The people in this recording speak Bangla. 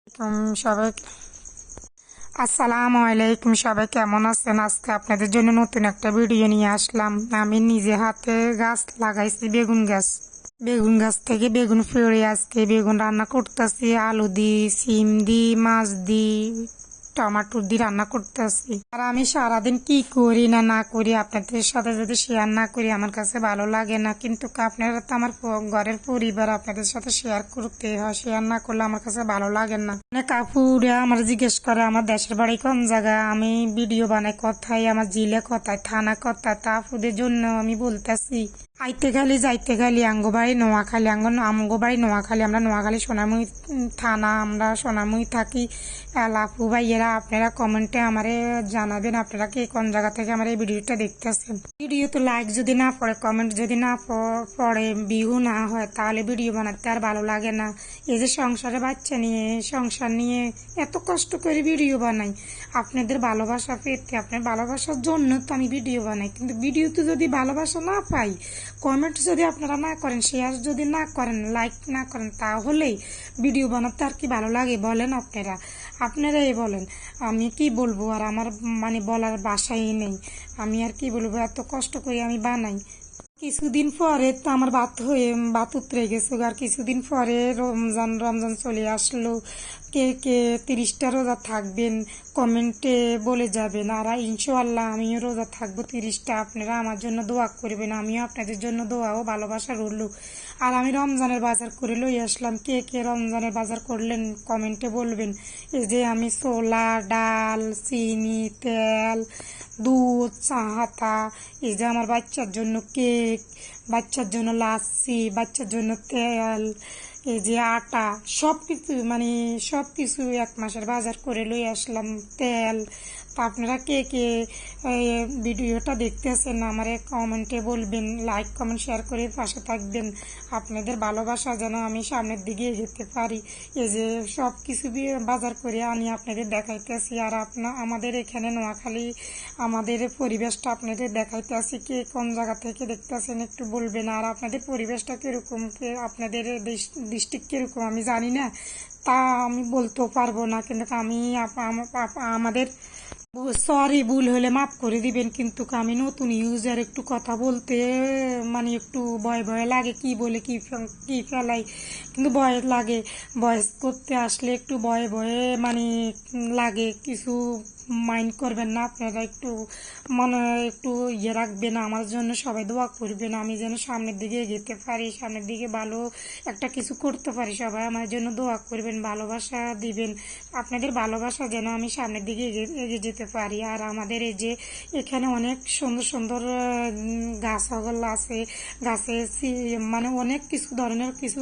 সবাই আসসালামু আলাইকুম। সবাই কেমন আছেন? আজকে আপনাদের জন্য নতুন একটা ভিডিও নিয়ে আসলাম। আমি নিজে হাতে গাছ লাগাইছি, বেগুন গাছ থেকে বেগুন ফেড়ে আজকে বেগুন রান্না করতেছি। আলু দি, সিম দি, মাছ দি, টমাটোর দিয়ে রান্না করতেছি। আর আমি সারাদিন কি করি না না করি আপনাদের সাথে যদি শেয়ার না করি আমার কাছে ভালো লাগে না। কিন্তু আপনারা তো আমার ঘরের পরিবার, আপনাদের সাথে শেয়ার করতে হয়। শেয়ার না করলে আমার কাছে ভালো লাগে না। অনেক আপুরা আমার জিজ্ঞেস করে আমার দেশের বাড়ি কোন জায়গা, আমি ভিডিও বানাই কোথায়, আমার জিলে কোথায়, থানা কোথায়। তা আপুদের জন্য আমি বলতেছি আইতে খালি যাইতে খালি আঙ্গবাড়ি নোয়াখালী, আমগোবাড়ি নোয়াখালী। আমরা নোয়াখালী সোনামুই থানা, আমরা সোনামুই থাকি। আপু ভাইয়েরা আপনারা কমেন্টে আমারে জানাবেন আপনারা কে কোন জায়গা থেকে আমার এই ভিডিওটা দেখতেছেন। ভিডিও তো লাইক যদি না পড়ে, কমেন্ট যদি না পড়ে, ভিউ না হয়, তাহলে ভিডিও বানাতে আর ভালো লাগে না। এই যে সংসারে বাচ্চা নিয়ে, সংসার নিয়ে এত কষ্ট করে ভিডিও বানাই আপনাদের ভালোবাসা পেতে, আপনার ভালোবাসার জন্য তো আমি ভিডিও বানাই। কিন্তু ভিডিওতে যদি ভালোবাসা না পাই, কমেন্ট যদি আপনারা না করেন, শেয়ার যদি না করেন, লাইক না করেন, তাহলেই ভিডিও বানাতে আর কি ভালো লাগে বলেন? আপনারাই বলেন। আমি কি বলবো আর, আমার বলার ভাষাই নেই। আমি আর কি বলবো, এত কষ্ট করে আমি বানাই। কিছুদিন পরে তো আমার বাত উতরে গেছে। আর কিছুদিন পরে রমজান চলে আসলো। কে কে 30টা রোজা থাকবেন কমেন্টে বলে যাবেন। আর ইনশাআল্লাহ আমিও রোজা থাকবো 30টা। আপনারা আমার জন্য দোয়া করবেন, আমিও আপনাদের জন্য দোয়া ও ভালোবাসা রইল। আর আমি রমজানের বাজার করে লই আসলাম। কে কে রমজানের বাজার করলেন কমেন্টে বলবেন। এই যে আমি ছোলা, ডাল, চিনি, তেল, দুধ, চাহাতা, এই যে আমার বাচ্চার জন্য কেক, বাচ্চার জন্য লাচ্ছি, বাচ্চার জন্য তেল, এই যে আটা, সব কিছু 1 মাসের বাজার করে লই আসলাম। তেল। তা আপনারা কে কে ভিডিওটা দেখতেছেন আমার কমেন্টে বলবেন, লাইক কমেন্ট শেয়ার করে পাশে থাকবেন। আপনাদের ভালোবাসা যেন আমি সামনের দিকে যেতে পারি। এই যে সব কিছু বাজার করে আনি আপনাদের দেখাইতেছি। আর আমাদের এখানে নোয়াখালী আমাদের পরিবেশটা আপনাদের দেখাইতেছি। কে কোন জায়গা থেকে দেখতেছেন একটু বলবেন। আর আপনাদের পরিবেশটা কিরকম, আপনাদের ডিস্ট্রিক্ট কিরকম আমি জানি না, তা আমি বলতেও পারবো না। কিন্তু আমি আমাদের সরি, ভুল হলে মাফ করে দিবেন। কিন্তু আমি নতুন ইউজার, একটু কথা বলতে একটু ভয় ভয় লাগে, কি বলে কি ফেলাই, কিন্তু ভয় লাগে। ভয়েস করতে আসলে একটু ভয়ে ভয়ে লাগে। কিছু মাইন্ড করবেন না আপনারা, একটু মনে একটু রাখবেন। আমার জন্য সবাই দোয়া করবেন, আমি যেন সামনের দিকে এগোতে পারি, সামনের দিকে ভালো একটা কিছু করতে পারি। সবাই আমার জন্য দোয়া করবেন, ভালোবাসা দিবেন। আপনাদের ভালোবাসা যেন আমি সামনের দিকে এগিয়ে যেতে পারি। আর আমাদের এই যে এখানে অনেক সুন্দর সুন্দর গাছ আছে, গাছে অনেক কিছু ধরনের কিছু